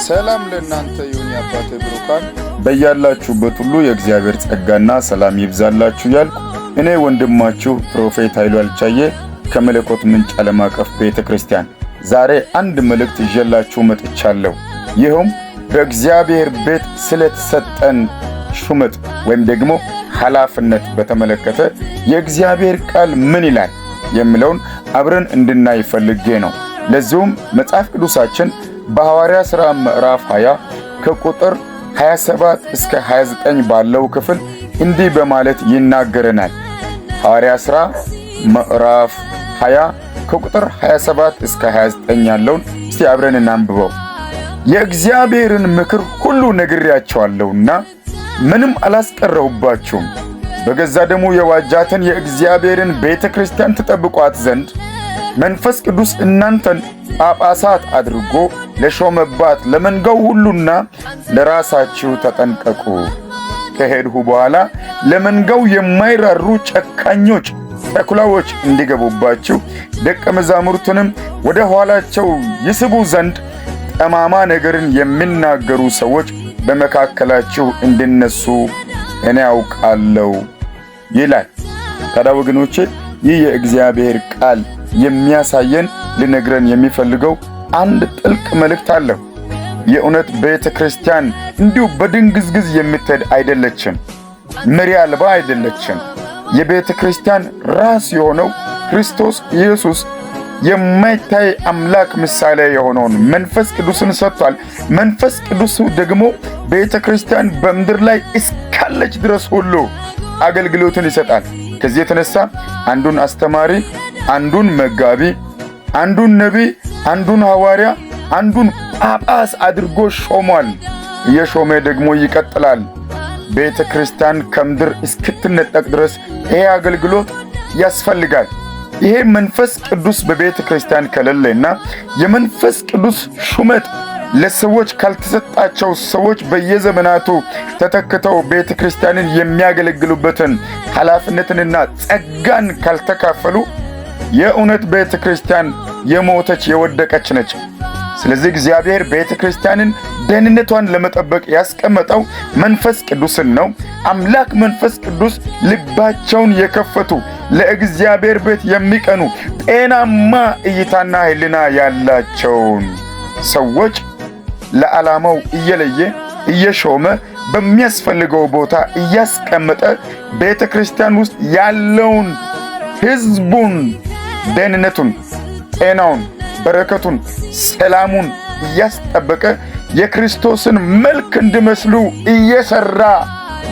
ሰላም ለእናንተ ይሁን የአባቴ ብሩካን በያላችሁበት ሁሉ የእግዚአብሔር ጸጋና ሰላም ይብዛላችሁ ያልኩ እኔ ወንድማችሁ ፕሮፌት ኃይሉ አልቻየ ከመለኮት ምንጭ ዓለም አቀፍ ቤተክርስቲያን ዛሬ አንድ መልእክት ይዤላችሁ መጥቻለሁ። ይህም በእግዚአብሔር ቤት ስለተሰጠን ሹመት ወይም ደግሞ ኃላፊነት በተመለከተ የእግዚአብሔር ቃል ምን ይላል የሚለውን አብረን እንድናይ ፈልጌ ነው። ለዚሁም መጽሐፍ ቅዱሳችን በሐዋርያ ሥራ ምዕራፍ 20 ከቁጥር 27 እስከ 29 ባለው ክፍል እንዲህ በማለት ይናገረናል። ሐዋርያ ሥራ ምዕራፍ 20 ከቁጥር 27 እስከ 29 ያለውን እስቲ አብረን እናንብበው። የእግዚአብሔርን ምክር ሁሉ ነግሬያቸዋለሁና ምንም አላስቀረሁባችሁም። በገዛ ደሙ የዋጃትን የእግዚአብሔርን ቤተክርስቲያን ትጠብቋት ዘንድ መንፈስ ቅዱስ እናንተን ጳጳሳት አድርጎ ለሾመባት ለመንጋው ሁሉና ለራሳችሁ ተጠንቀቁ። ከሄድሁ በኋላ ለመንጋው የማይራሩ ጨካኞች ተኩላዎች እንዲገቡባችሁ ደቀ መዛሙርቱንም ወደ ኋላቸው ይስቡ ዘንድ ጠማማ ነገርን የሚናገሩ ሰዎች በመካከላችሁ እንዲነሱ እኔ አውቃለሁ ይላል። ታዲያ ወገኖቼ ይህ የእግዚአብሔር ቃል የሚያሳየን ሊነግረን የሚፈልገው አንድ ጥልቅ መልእክት አለው። የእውነት ቤተክርስቲያን እንዲሁ በድንግዝግዝ የምትሄድ አይደለችም። መሪ አልባ አይደለችም። የቤተክርስቲያን ራስ የሆነው ክርስቶስ ኢየሱስ የማይታይ አምላክ ምሳሌ የሆነውን መንፈስ ቅዱስን ሰጥቷል። መንፈስ ቅዱስ ደግሞ ቤተክርስቲያን በምድር ላይ እስካለች ድረስ ሁሉ አገልግሎትን ይሰጣል። ከዚህ የተነሳ አንዱን አስተማሪ፣ አንዱን መጋቢ፣ አንዱን ነቢይ፣ አንዱን ሐዋርያ፣ አንዱን ጳጳስ አድርጎ ሾሟል። እየሾመ ደግሞ ይቀጥላል። ቤተክርስቲያን ከምድር እስክትነጠቅ ድረስ ይሄ አገልግሎት ያስፈልጋል። ይሄ መንፈስ ቅዱስ በቤተክርስቲያን ከሌለና የመንፈስ ቅዱስ ሹመት ለሰዎች ካልተሰጣቸው ሰዎች በየዘመናቱ ተተክተው ቤተክርስቲያንን የሚያገለግሉበትን ኃላፊነትንና ጸጋን ካልተካፈሉ የእውነት ቤተክርስቲያን የሞተች የወደቀች ነች። ስለዚህ እግዚአብሔር ቤተክርስቲያንን ደህንነቷን ለመጠበቅ ያስቀመጠው መንፈስ ቅዱስን ነው። አምላክ መንፈስ ቅዱስ ልባቸውን የከፈቱ ለእግዚአብሔር ቤት የሚቀኑ ጤናማ እይታና ሕሊና ያላቸውን ሰዎች ለዓላማው እየለየ እየሾመ በሚያስፈልገው ቦታ እያስቀመጠ ቤተክርስቲያን ውስጥ ያለውን ሕዝቡን ደህንነቱን፣ ጤናውን፣ በረከቱን፣ ሰላሙን እያስጠበቀ የክርስቶስን መልክ እንዲመስሉ እየሰራ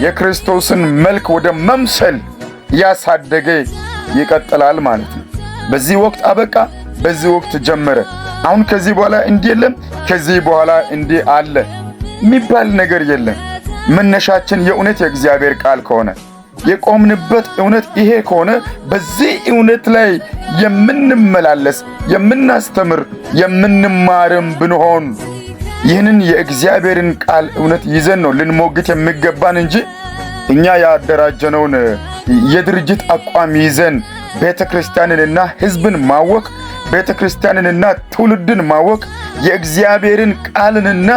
የክርስቶስን መልክ ወደ መምሰል እያሳደገ ይቀጥላል ማለት ነው። በዚህ ወቅት አበቃ፣ በዚህ ወቅት ጀመረ፣ አሁን ከዚህ በኋላ እንዲህ የለም፣ ከዚህ በኋላ እንዲህ አለ የሚባል ነገር የለም። መነሻችን የእውነት የእግዚአብሔር ቃል ከሆነ የቆምንበት እውነት ይሄ ከሆነ በዚህ እውነት ላይ የምንመላለስ የምናስተምር የምንማርም ብንሆን ይህንን የእግዚአብሔርን ቃል እውነት ይዘን ነው ልንሞግት የሚገባን እንጂ እኛ ያደራጀነውን የድርጅት አቋም ይዘን ቤተክርስቲያንንና ሕዝብን ማወቅ፣ ቤተክርስቲያንንና ትውልድን ማወቅ፣ የእግዚአብሔርን ቃልንና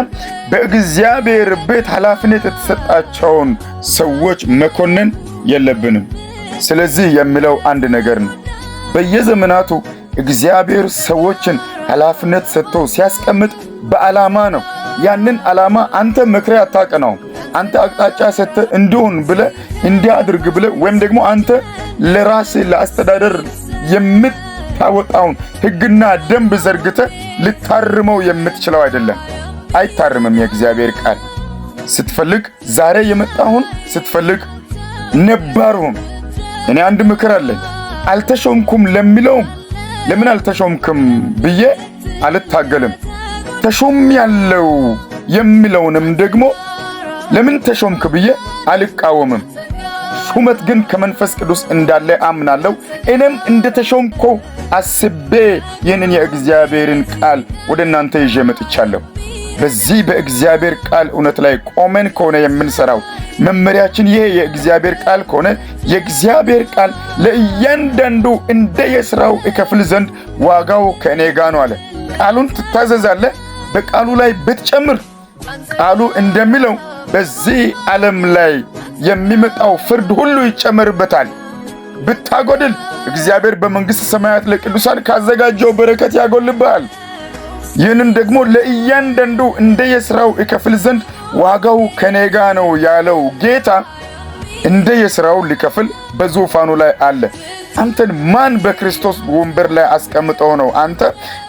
በእግዚአብሔር ቤት ኃላፊነት የተሰጣቸውን ሰዎች መኮንን የለብንም። ስለዚህ የሚለው አንድ ነገር ነው። በየዘመናቱ እግዚአብሔር ሰዎችን ኃላፊነት ሰጥቶ ሲያስቀምጥ በዓላማ ነው። ያንን ዓላማ አንተ መክረህ አታቀናውም። አንተ አቅጣጫ ሰጥተህ እንዲሁን ብለህ እንዲያድርግ ብለህ ወይም ደግሞ አንተ ለራስህ ለአስተዳደር የምታወጣውን ሕግና ደንብ ዘርግተህ ልታርመው የምትችለው አይደለም። አይታርምም። የእግዚአብሔር ቃል ስትፈልግ ዛሬ የመጣሁን ስትፈልግ ነባሩን። እኔ አንድ ምክር አለኝ። አልተሾምኩም ለሚለውም ለምን አልተሾምክም ብዬ አልታገልም። ተሾም ያለው የሚለውንም ደግሞ ለምን ተሾምክ ብዬ አልቃወምም። ሹመት ግን ከመንፈስ ቅዱስ እንዳለ አምናለሁ። እኔም እንደተሾምኩ አስቤ ይህንን የእግዚአብሔርን ቃል ወደ እናንተ ይዤ መጥቻለሁ። በዚህ በእግዚአብሔር ቃል እውነት ላይ ቆመን ከሆነ የምንሰራው መመሪያችን ይሄ የእግዚአብሔር ቃል ከሆነ የእግዚአብሔር ቃል ለእያንዳንዱ እንደየሥራው ይከፍል ዘንድ ዋጋው ከእኔ ጋር ነው አለ። ቃሉን ትታዘዛለህ፣ በቃሉ ላይ ብትጨምር ቃሉ እንደሚለው በዚህ ዓለም ላይ የሚመጣው ፍርድ ሁሉ ይጨመርበታል። ብታጎድል እግዚአብሔር በመንግሥተ ሰማያት ለቅዱሳን ካዘጋጀው በረከት ያጎልብሃል። ይህንን ደግሞ ለእያንዳንዱ እንደየሥራው ይከፍል ዘንድ ዋጋው ከኔ ጋር ነው ያለው ጌታ እንደየሥራው ሊከፍል በዙፋኑ ላይ አለ። አንተን ማን በክርስቶስ ወንበር ላይ አስቀምጠው ነው? አንተ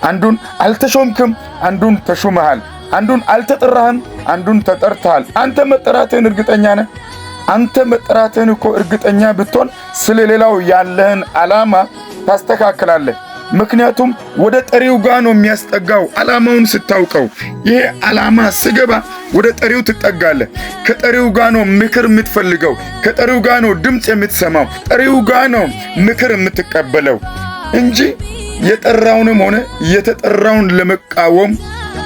አንዱን አልተሾምክም፣ አንዱን ተሾመሃል። አንዱን አልተጠራህም፣ አንዱን ተጠርተሃል። አንተ መጠራትህን እርግጠኛ ነህ? አንተ መጠራትህን እኮ እርግጠኛ ብትሆን ስለሌላው ያለህን ዓላማ ታስተካክላለህ። ምክንያቱም ወደ ጠሪው ጋር ነው የሚያስጠጋው። ዓላማውን ስታውቀው ይሄ ዓላማ ስገባ ወደ ጠሪው ትጠጋለህ። ከጠሪው ጋር ነው ምክር የምትፈልገው። ከጠሪው ጋር ነው ድምፅ የምትሰማው። ጠሪው ጋር ነው ምክር የምትቀበለው እንጂ የጠራውንም ሆነ የተጠራውን ለመቃወም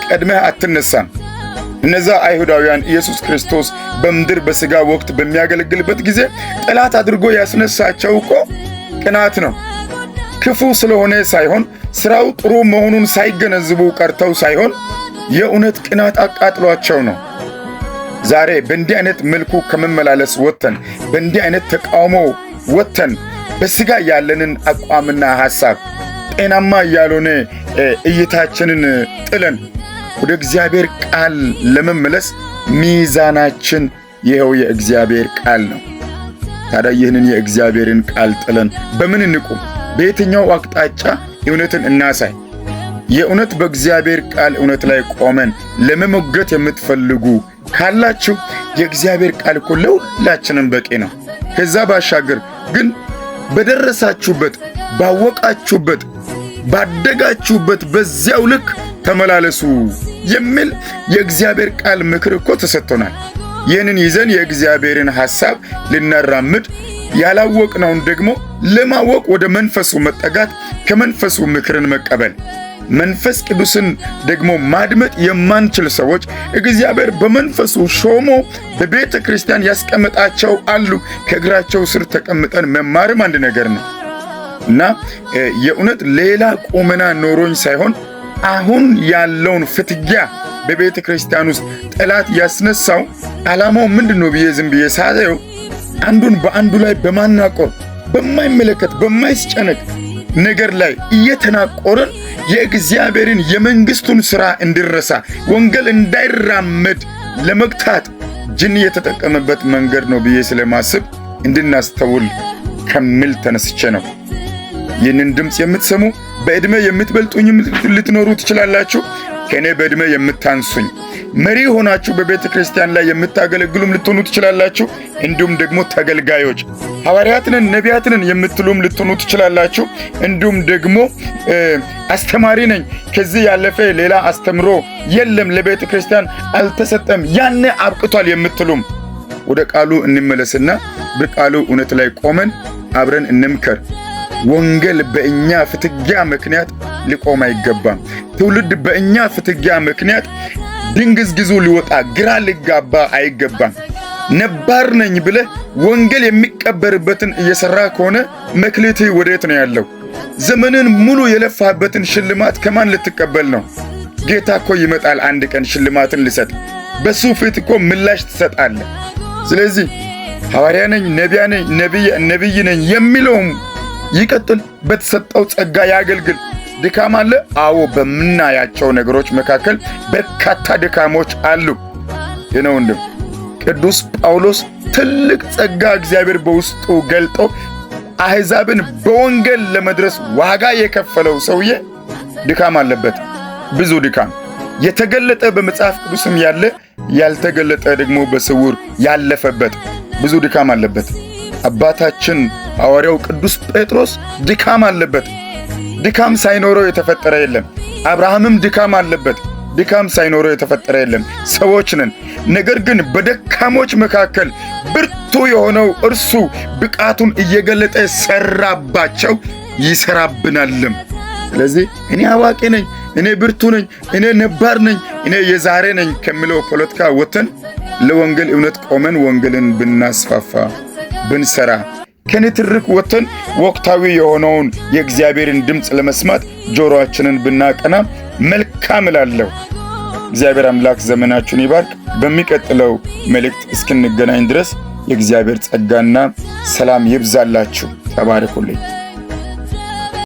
ቀድመህ አትነሳም። እነዛ አይሁዳውያን ኢየሱስ ክርስቶስ በምድር በሥጋ ወቅት በሚያገለግልበት ጊዜ ጠላት አድርጎ ያስነሳቸው እኮ ቅናት ነው። ክፉ ስለሆነ ሳይሆን ሥራው ጥሩ መሆኑን ሳይገነዝቡ ቀርተው ሳይሆን የእውነት ቅናት አቃጥሏቸው ነው። ዛሬ በእንዲህ አይነት መልኩ ከመመላለስ ወጥተን በእንዲህ አይነት ተቃውሞ ወጥተን በሥጋ ያለንን አቋምና ሐሳብ ጤናማ ያልሆነ እይታችንን ጥለን ወደ እግዚአብሔር ቃል ለመመለስ ሚዛናችን ይኸው የእግዚአብሔር ቃል ነው። ታዲያ ይህንን የእግዚአብሔርን ቃል ጥለን በምን እንቁም? በየትኛው አቅጣጫ እውነትን እናሳይ? የእውነት በእግዚአብሔር ቃል እውነት ላይ ቆመን ለመሞገት የምትፈልጉ ካላችሁ የእግዚአብሔር ቃል እኮ ለሁላችንም በቂ ነው። ከዛ ባሻገር ግን በደረሳችሁበት፣ ባወቃችሁበት፣ ባደጋችሁበት በዚያው ልክ ተመላለሱ የሚል የእግዚአብሔር ቃል ምክር እኮ ተሰጥቶናል። ይህንን ይዘን የእግዚአብሔርን ሐሳብ ልናራምድ ያላወቅነውን ደግሞ ለማወቅ ወደ መንፈሱ መጠጋት፣ ከመንፈሱ ምክርን መቀበል። መንፈስ ቅዱስን ደግሞ ማድመጥ የማንችል ሰዎች እግዚአብሔር በመንፈሱ ሾሞ በቤተ ክርስቲያን ያስቀመጣቸው አሉ። ከእግራቸው ስር ተቀምጠን መማርም አንድ ነገር ነው እና የእውነት ሌላ ቁመና ኖሮኝ ሳይሆን አሁን ያለውን ፍትጊያ በቤተ ክርስቲያን ውስጥ ጠላት ያስነሳው ዓላማው ምንድነው ብዬ ዝም ብዬ ሳየው አንዱን በአንዱ ላይ በማናቆር በማይመለከት በማይስጨነቅ ነገር ላይ እየተናቆርን የእግዚአብሔርን የመንግስቱን ሥራ እንዲረሳ ወንጌል እንዳይራመድ ለመግታት ጅን የተጠቀመበት መንገድ ነው ብዬ ስለማስብ እንድናስተውል ከሚል ተነስቼ ነው። ይህንን ድምፅ የምትሰሙ በዕድሜ የምትበልጡኝ ልትኖሩ ትችላላችሁ። ከእኔ በዕድሜ የምታንሱኝ መሪ ሆናችሁ በቤተ ክርስቲያን ላይ የምታገለግሉም ልትሆኑ ትችላላችሁ። እንዲሁም ደግሞ ተገልጋዮች ሐዋርያትንን ነቢያትንን የምትሉም ልትሆኑ ትችላላችሁ። እንዲሁም ደግሞ አስተማሪ ነኝ፣ ከዚህ ያለፈ ሌላ አስተምሮ የለም፣ ለቤተ ክርስቲያን አልተሰጠም፣ ያኔ አብቅቷል የምትሉም ወደ ቃሉ እንመለስና በቃሉ እውነት ላይ ቆመን አብረን እንምከር። ወንጌል በእኛ ፍትጊያ ምክንያት ሊቆም አይገባም። ትውልድ በእኛ ፍትጊያ ምክንያት ድንግዝግዙ ሊወጣ ግራ ሊጋባ አይገባም። ነባር ነኝ ብለህ ወንጌል የሚቀበርበትን እየሰራ ከሆነ መክሊትህ ወዴት ነው ያለው? ዘመንን ሙሉ የለፋህበትን ሽልማት ከማን ልትቀበል ነው? ጌታ እኮ ይመጣል አንድ ቀን ሽልማትን ሊሰጥ። በሱ ፊት እኮ ምላሽ ትሰጣለህ። ስለዚህ ሐዋርያ ነኝ፣ ነቢይ ነኝ የሚለውም ይቀጥል፣ በተሰጠው ጸጋ ያገልግል። ድካም አለ? አዎ፣ በምናያቸው ነገሮች መካከል በርካታ ድካሞች አሉ። የኔ ወንድም ቅዱስ ጳውሎስ ትልቅ ጸጋ እግዚአብሔር በውስጡ ገልጦ አሕዛብን በወንጌል ለመድረስ ዋጋ የከፈለው ሰውዬ ድካም አለበት፣ ብዙ ድካም። የተገለጠ በመጽሐፍ ቅዱስም ያለ ያልተገለጠ ደግሞ በስውር ያለፈበት ብዙ ድካም አለበት። አባታችን ሐዋርያው ቅዱስ ጴጥሮስ ድካም አለበት። ድካም ሳይኖረው የተፈጠረ የለም። አብርሃምም ድካም አለበት። ድካም ሳይኖረው የተፈጠረ የለም። ሰዎች ነን። ነገር ግን በደካሞች መካከል ብርቱ የሆነው እርሱ ብቃቱን እየገለጠ ሰራባቸው፣ ይሰራብናልም። ስለዚህ እኔ አዋቂ ነኝ፣ እኔ ብርቱ ነኝ፣ እኔ ነባር ነኝ፣ እኔ የዛሬ ነኝ ከሚለው ፖለቲካ ወጥተን ለወንጌል እውነት ቆመን ወንጌልን ብናስፋፋ ብንሰራ ከንትርክ ወጥተን ወቅታዊ የሆነውን የእግዚአብሔርን ድምፅ ለመስማት ጆሮአችንን ብናቀና መልካም እላለሁ። እግዚአብሔር አምላክ ዘመናችሁን ይባርክ። በሚቀጥለው መልእክት እስክንገናኝ ድረስ የእግዚአብሔር ጸጋና ሰላም ይብዛላችሁ። ተባረኩልኝ።